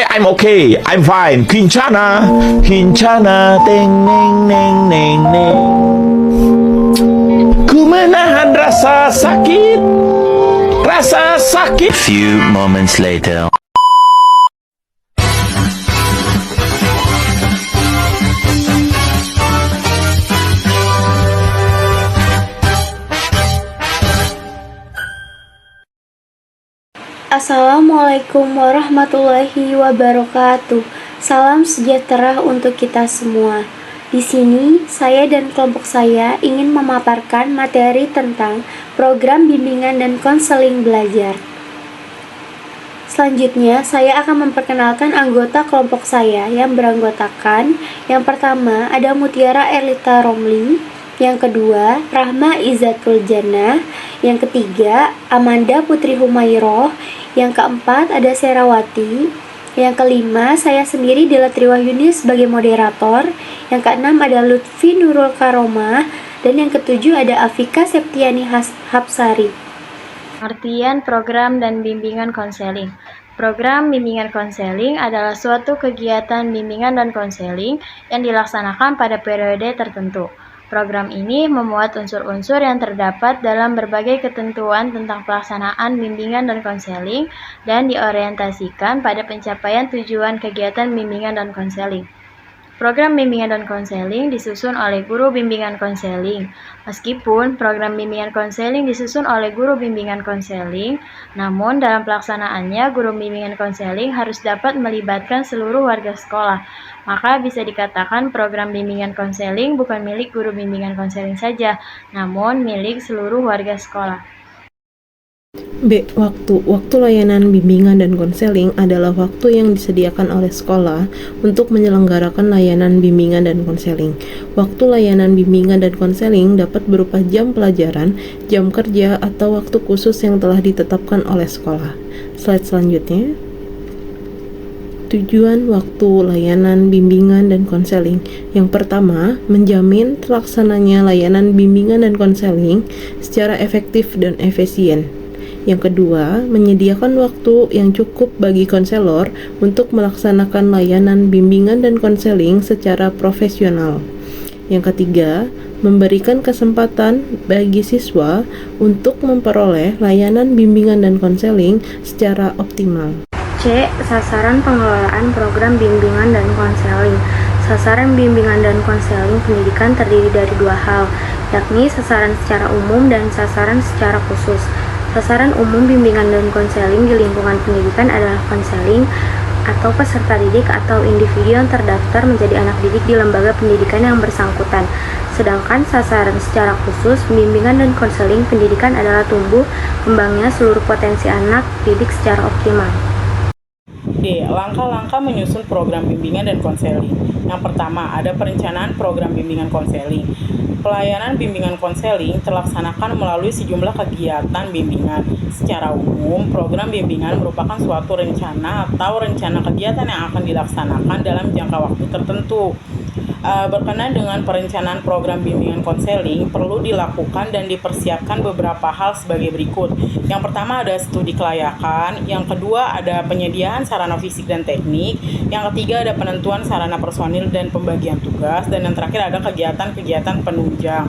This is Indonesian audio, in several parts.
I'm okay, I'm fine. Kincana, Kincana, teng neng neng neng neng. Ku menahan rasa sakit, rasa sakit. Few moments later. Assalamualaikum warahmatullahi wabarakatuh. Salam sejahtera untuk kita semua. Di sini, saya dan kelompok saya ingin memaparkan materi tentang program bimbingan dan konseling belajar. Selanjutnya, saya akan memperkenalkan anggota kelompok saya yang beranggotakan: yang pertama ada Mutiara Erlita Romli, yang kedua Rahma Izzatul Jannah, yang ketiga Amanda Putri Humayroh, yang keempat ada Serawati, yang kelima saya sendiri Dela Triwahyuni sebagai moderator, yang keenam ada Lutfi Nurul Karomah, dan yang ketujuh ada Afika Septiani Hapsari. Artian program dan bimbingan konseling. Program bimbingan konseling adalah suatu kegiatan bimbingan dan konseling yang dilaksanakan pada periode tertentu. Program ini memuat unsur-unsur yang terdapat dalam berbagai ketentuan tentang pelaksanaan bimbingan dan konseling dan diorientasikan pada pencapaian tujuan kegiatan bimbingan dan konseling. Program bimbingan dan konseling disusun oleh guru bimbingan konseling. Meskipun program bimbingan konseling disusun oleh guru bimbingan konseling, namun dalam pelaksanaannya guru bimbingan konseling harus dapat melibatkan seluruh warga sekolah. Maka bisa dikatakan program bimbingan konseling bukan milik guru bimbingan konseling saja, namun milik seluruh warga sekolah. B. Waktu layanan bimbingan dan konseling adalah waktu yang disediakan oleh sekolah untuk menyelenggarakan layanan bimbingan dan konseling. Waktu layanan bimbingan dan konseling dapat berupa jam pelajaran, jam kerja, atau waktu khusus yang telah ditetapkan oleh sekolah. Slide selanjutnya. Tujuan waktu layanan bimbingan dan konseling. Yang pertama, menjamin terlaksananya layanan bimbingan dan konseling secara efektif dan efisien. Yang kedua, menyediakan waktu yang cukup bagi konselor untuk melaksanakan layanan bimbingan dan konseling secara profesional. Yang ketiga, memberikan kesempatan bagi siswa untuk memperoleh layanan bimbingan dan konseling secara optimal. C. Sasaran pengelolaan program bimbingan dan konseling. Sasaran bimbingan dan konseling pendidikan terdiri dari dua hal, yakni sasaran secara umum dan sasaran secara khusus. Sasaran umum bimbingan dan konseling di lingkungan pendidikan adalah konseling atau peserta didik atau individu yang terdaftar menjadi anak didik di lembaga pendidikan yang bersangkutan. Sedangkan sasaran secara khusus, bimbingan dan konseling pendidikan adalah tumbuh kembangnya seluruh potensi anak didik secara optimal. D. Langkah-langkah menyusun program bimbingan dan konseling. Yang pertama, ada perencanaan program bimbingan konseling. Pelayanan bimbingan konseling terlaksanakan melalui sejumlah kegiatan bimbingan. Secara umum, program bimbingan merupakan suatu rencana atau rencana kegiatan yang akan dilaksanakan dalam jangka waktu tertentu. Berkenaan dengan perencanaan program bimbingan konseling, perlu dilakukan dan dipersiapkan beberapa hal sebagai berikut. Yang pertama ada studi kelayakan, yang kedua ada penyediaan sarana fisik dan teknik, yang ketiga ada penentuan sarana personil dan pembagian tugas, dan yang terakhir ada kegiatan-kegiatan penunjang.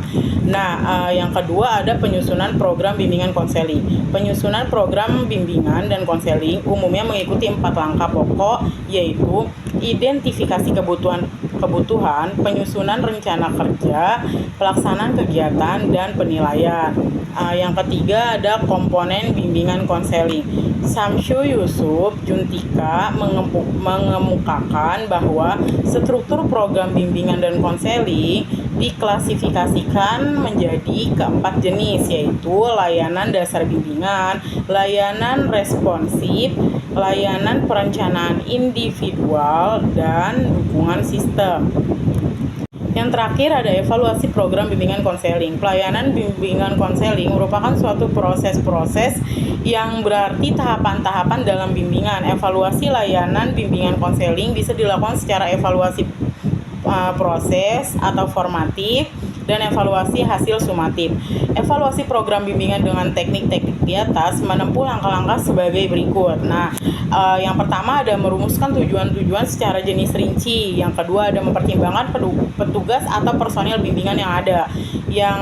Yang kedua ada penyusunan program bimbingan konseling. Penyusunan program bimbingan dan konseling umumnya mengikuti 4 langkah pokok, yaitu identifikasi kebutuhan, penyusunan rencana kerja, pelaksanaan kegiatan, dan penilaian. Yang ketiga ada komponen bimbingan konseling. Samsyu Yusuf Juntika mengemukakan bahwa struktur program bimbingan dan konseling diklasifikasikan menjadi keempat jenis, yaitu layanan dasar bimbingan, layanan responsif, layanan perencanaan individual, dan dukungan sistem. Yang terakhir ada evaluasi program bimbingan konseling. Pelayanan bimbingan konseling merupakan suatu proses-proses yang berarti tahapan-tahapan dalam bimbingan. Evaluasi layanan bimbingan konseling bisa dilakukan secara evaluasi proses atau formatif, dan evaluasi hasil sumatif. Evaluasi program bimbingan dengan teknik-teknik di atas menempuh langkah-langkah sebagai berikut. Nah, yang pertama ada merumuskan tujuan-tujuan secara jenis rinci. Yang kedua ada mempertimbangkan petugas atau personil bimbingan yang ada. Yang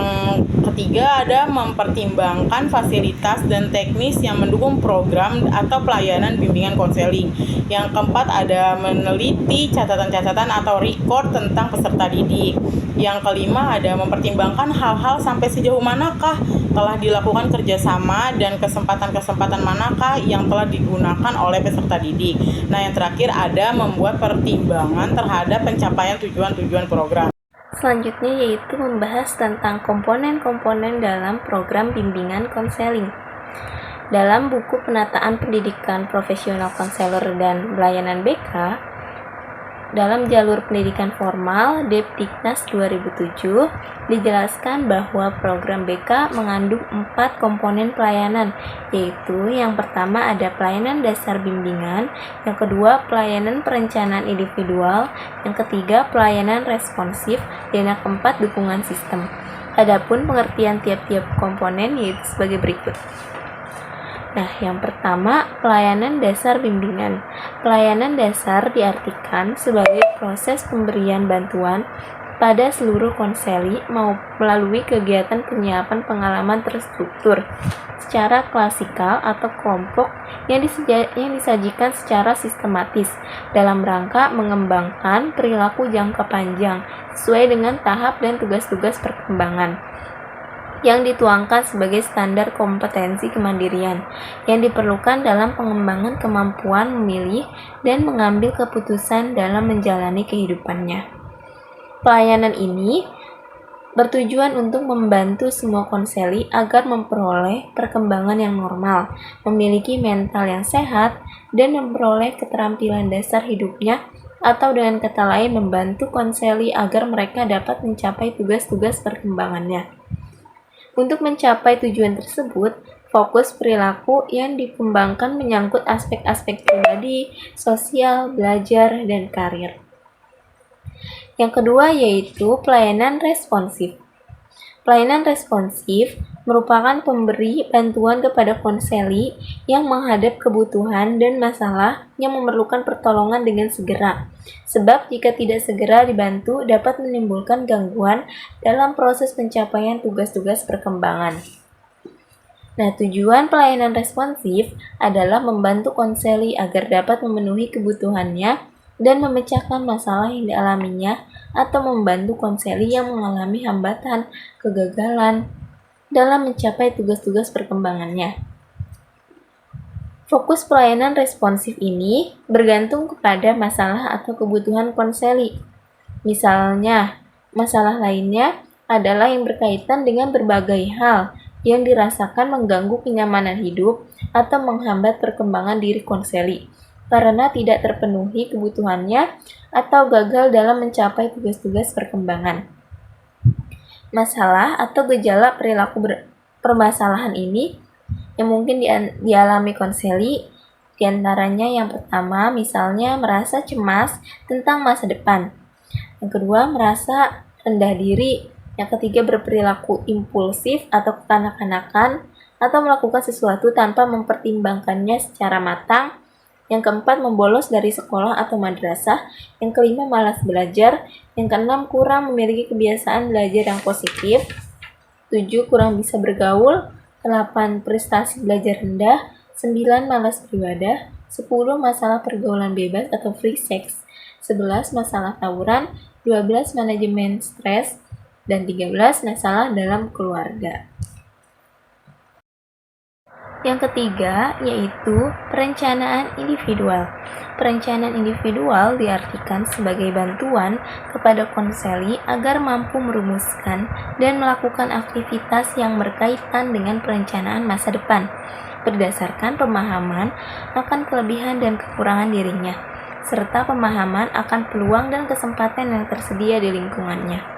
ketiga ada mempertimbangkan fasilitas dan teknis yang mendukung program atau pelayanan bimbingan konseling. Yang keempat ada meneliti catatan-catatan atau record tentang peserta didik. Yang kelima ada mempertimbangkan hal-hal sampai sejauh manakah telah dilakukan kerjasama dan kesempatan-kesempatan manakah yang telah digunakan oleh peserta didik. Nah, yang terakhir ada membuat pertimbangan terhadap pencapaian tujuan-tujuan program. Selanjutnya yaitu membahas tentang komponen-komponen dalam program bimbingan konseling. Dalam buku Penataan Pendidikan Profesional Konselor dan Pelayanan BK, dalam jalur pendidikan formal Depdiknas 2007 dijelaskan bahwa program BK mengandung 4 komponen pelayanan, yaitu yang pertama ada pelayanan dasar bimbingan, yang kedua pelayanan perencanaan individual, yang ketiga pelayanan responsif, dan yang keempat dukungan sistem. Adapun pengertian tiap-tiap komponen yaitu sebagai berikut. Nah, yang pertama, pelayanan dasar bimbingan. Pelayanan dasar diartikan sebagai proses pemberian bantuan pada seluruh konseli melalui kegiatan penyiapan pengalaman terstruktur secara klasikal atau kelompok yang disajikan secara sistematis dalam rangka mengembangkan perilaku jangka panjang sesuai dengan tahap dan tugas-tugas perkembangan yang dituangkan sebagai standar kompetensi kemandirian yang diperlukan dalam pengembangan kemampuan memilih dan mengambil keputusan dalam menjalani kehidupannya. Pelayanan ini bertujuan untuk membantu semua konseli agar memperoleh perkembangan yang normal, memiliki mental yang sehat, dan memperoleh keterampilan dasar hidupnya, atau dengan kata lain membantu konseli agar mereka dapat mencapai tugas-tugas perkembangannya. Untuk mencapai tujuan tersebut, fokus perilaku yang dikembangkan menyangkut aspek-aspek pribadi, sosial, belajar, dan karir. Yang kedua yaitu pelayanan responsif. Pelayanan responsif merupakan pemberi bantuan kepada konseli yang menghadap kebutuhan dan masalah yang memerlukan pertolongan dengan segera. Sebab jika tidak segera dibantu dapat menimbulkan gangguan dalam proses pencapaian tugas-tugas perkembangan. Nah, tujuan pelayanan responsif adalah membantu konseli agar dapat memenuhi kebutuhannya dan memecahkan masalah yang dialaminya atau membantu konseli yang mengalami hambatan, kegagalan dalam mencapai tugas-tugas perkembangannya. Fokus pelayanan responsif ini bergantung kepada masalah atau kebutuhan konseli. Misalnya, masalah lainnya adalah yang berkaitan dengan berbagai hal yang dirasakan mengganggu kenyamanan hidup atau menghambat perkembangan diri konseli karena tidak terpenuhi kebutuhannya atau gagal dalam mencapai tugas-tugas perkembangan. Masalah atau gejala perilaku permasalahan ini yang mungkin dialami konseli diantaranya yang pertama misalnya merasa cemas tentang masa depan, yang kedua merasa rendah diri, yang ketiga berperilaku impulsif atau kekanak-kanakan atau melakukan sesuatu tanpa mempertimbangkannya secara matang, yang keempat membolos dari sekolah atau madrasah, yang kelima malas belajar, yang keenam kurang memiliki kebiasaan belajar yang positif, 7 kurang bisa bergaul, 8 prestasi belajar rendah, 9 malas beribadah, 10 masalah pergaulan bebas atau free sex, 11 masalah tawuran, 12 manajemen stres, dan 13 masalah dalam keluarga. Yang ketiga yaitu perencanaan individual. Perencanaan individual diartikan sebagai bantuan kepada konseli agar mampu merumuskan dan melakukan aktivitas yang berkaitan dengan perencanaan masa depan berdasarkan pemahaman akan kelebihan dan kekurangan dirinya, serta pemahaman akan peluang dan kesempatan yang tersedia di lingkungannya.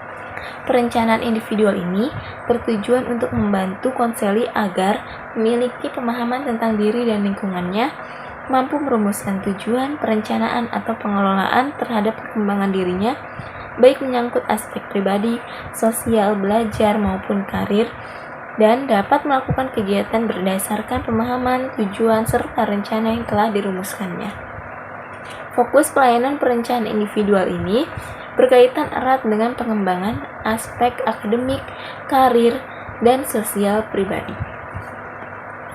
Perencanaan individual ini bertujuan untuk membantu konseli agar memiliki pemahaman tentang diri dan lingkungannya, mampu merumuskan tujuan, perencanaan, atau pengelolaan terhadap perkembangan dirinya, baik menyangkut aspek pribadi, sosial, belajar, maupun karir, dan dapat melakukan kegiatan berdasarkan pemahaman, tujuan, serta rencana yang telah dirumuskannya. Fokus pelayanan perencanaan individual ini berkaitan erat dengan pengembangan aspek akademik, karir, dan sosial pribadi.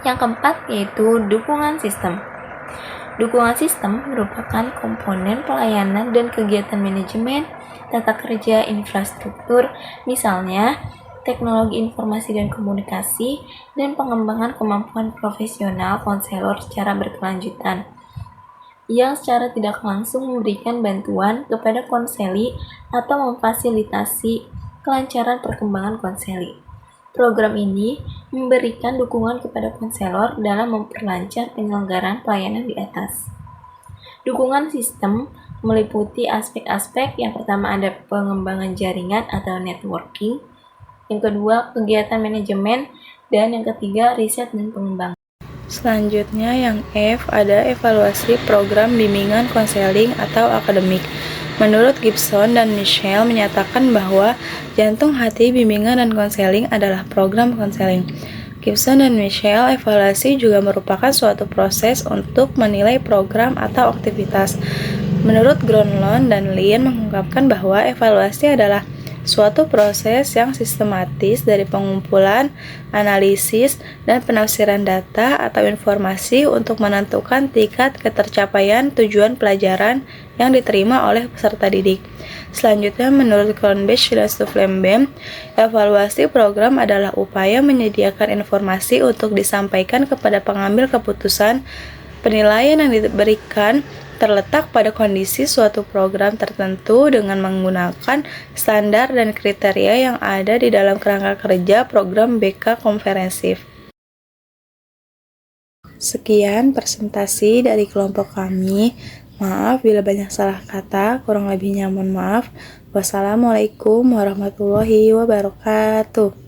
Yang keempat yaitu dukungan sistem. Dukungan sistem merupakan komponen pelayanan dan kegiatan manajemen, tata kerja, infrastruktur, misalnya teknologi informasi dan komunikasi, dan pengembangan kemampuan profesional konselor secara berkelanjutan, yang secara tidak langsung memberikan bantuan kepada konseli atau memfasilitasi kelancaran perkembangan konseli. Program ini memberikan dukungan kepada konselor dalam memperlancar penyelenggaraan pelayanan di atas. Dukungan sistem meliputi aspek-aspek yang pertama ada pengembangan jaringan atau networking, yang kedua kegiatan manajemen, dan yang ketiga riset dan pengembangan. Selanjutnya yang F ada evaluasi program bimbingan konseling atau akademik. Menurut Gibson dan Michelle menyatakan bahwa jantung hati bimbingan dan konseling adalah program konseling. Gibson dan Michelle, evaluasi juga merupakan suatu proses untuk menilai program atau aktivitas. Menurut Gronlund dan Lin mengungkapkan bahwa evaluasi adalah suatu proses yang sistematis dari pengumpulan, analisis, dan penafsiran data atau informasi untuk menentukan tingkat ketercapaian tujuan pelajaran yang diterima oleh peserta didik. Selanjutnya, menurut Cronbach dan Stuflenbem, evaluasi program adalah upaya menyediakan informasi untuk disampaikan kepada pengambil keputusan. Penilaian yang diberikan terletak pada kondisi suatu program tertentu dengan menggunakan standar dan kriteria yang ada di dalam kerangka kerja program BK komprehensif. Sekian presentasi dari kelompok kami. Maaf bila banyak salah kata, kurang lebihnya mohon maaf. Wassalamualaikum warahmatullahi wabarakatuh.